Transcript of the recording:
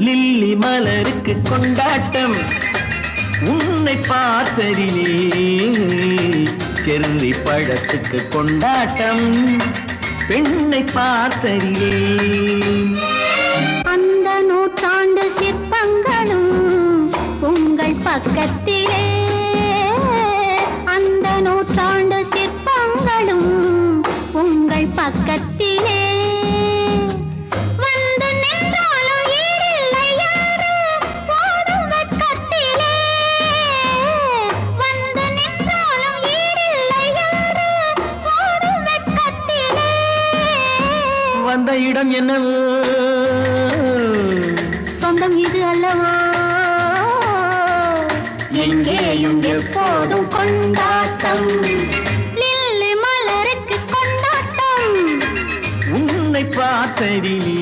lily மலருக்கு கொண்டாட்டம் உன்னை பார்த்ததிலே செர்ரி பழத்துக்கு கொண்டாட்டம் பெண்ணை பார்த்ததிலே அந்த நூற்றாண்டு சிற்பங்களும் உங்கள் பக்கத்திலே அந்த நூற்றாண்டு சிற்பங்களும் உங்கள் பக்கத்திலே வந்து நின்றாலும் ஈடில்லை யாரு ஓடும் வெட்கத்திலே வந்து நின்றாலும் ஈடில்லை யாரு ஓடும் வெட்கத்திலே வந்த இடம் என்னவோ சொந்தம் இது அல்லவோ எங்கேயும் எப்போதும் கொண்டாட்டம் லில்லி மலருக்கு கொண்டாட்டம் உன்னை பார்த்ததிலே